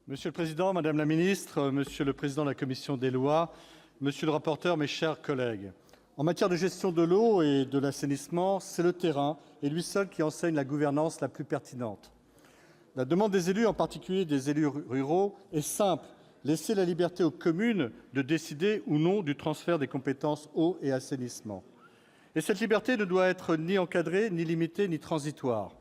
Monsieur le président, madame la ministre, monsieur le président de la commission des lois, monsieur le rapporteur, mes chers collègues, en matière de gestion de l'eau et de l'assainissement, c'est le terrain et lui seul qui enseigne la gouvernance la plus pertinente. La demande des élus, en particulier des élus ruraux, est simple: laisser la liberté aux communes de décider ou non du transfert des compétences eau et assainissement. Et cette liberté ne doit être ni encadrée, ni limitée, ni transitoire.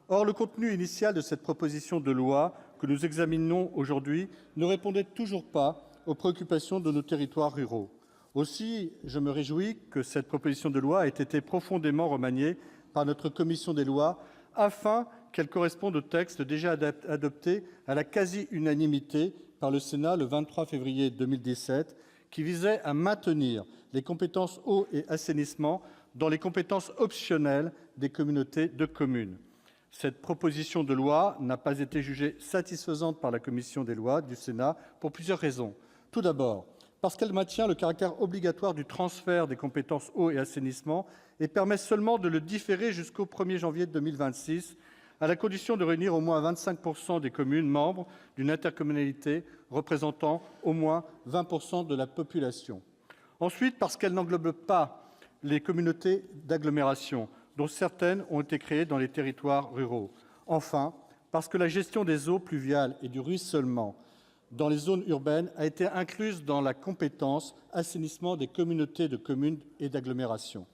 Or, le contenu initial de cette proposition de loi que nous examinons aujourd'hui ne répondait toujours pas aux préoccupations de nos territoires ruraux. Aussi, je me réjouis que cette proposition de loi ait été profondément remaniée par notre commission des lois afin qu'elle corresponde au texte déjà adopté à la quasi-unanimité par le Sénat le 23 février 2017, qui visait à maintenir les compétences eau et assainissement dans les compétences optionnelles des communautés de communes. Cette proposition de loi n'a pas été jugée satisfaisante par la commission des lois du Sénat pour plusieurs raisons. Tout d'abord, parce qu'elle maintient le caractère obligatoire du transfert des compétences eau et assainissement et permet seulement de le différer jusqu'au 1er janvier 2026, à la condition de réunir au moins 25% des communes membres d'une intercommunalité représentant au moins 20% de la population. Ensuite, parce qu'elle n'englobe pas les communautés d'agglomération, dont certaines ont été créées dans les territoires ruraux. Enfin, parce que la gestion des eaux pluviales et du ruissellement dans les zones urbaines a été incluse dans la compétence assainissement des communautés de communes et d'agglomération.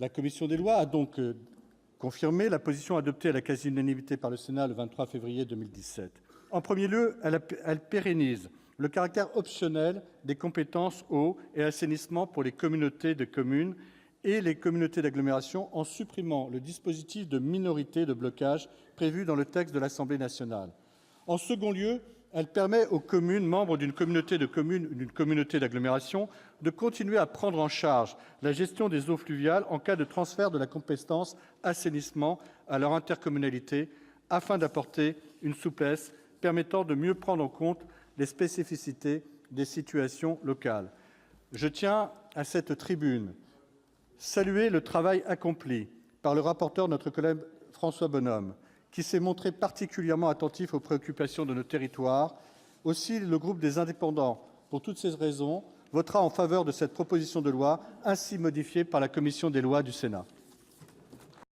La commission des lois a donc confirmé la position adoptée à la quasi-unanimité par le Sénat le 23 février 2017. En premier lieu, elle pérennise le caractère optionnel des compétences eau et assainissement pour les communautés de communes et les communautés d'agglomération en supprimant le dispositif de minorité de blocage prévu dans le texte de l'Assemblée nationale. En second lieu, elle permet aux communes membres d'une communauté de communes ou d'une communauté d'agglomération de continuer à prendre en charge la gestion des eaux fluviales en cas de transfert de la compétence assainissement à leur intercommunalité, afin d'apporter une souplesse permettant de mieux prendre en compte les spécificités des situations locales. Je tiens à cette tribune saluer le travail accompli par le rapporteur, notre collègue François Bonhomme, qui s'est montré particulièrement attentif aux préoccupations de nos territoires. Aussi, le groupe des Indépendants, pour toutes ces raisons, votera en faveur de cette proposition de loi ainsi modifiée par la commission des lois du Sénat.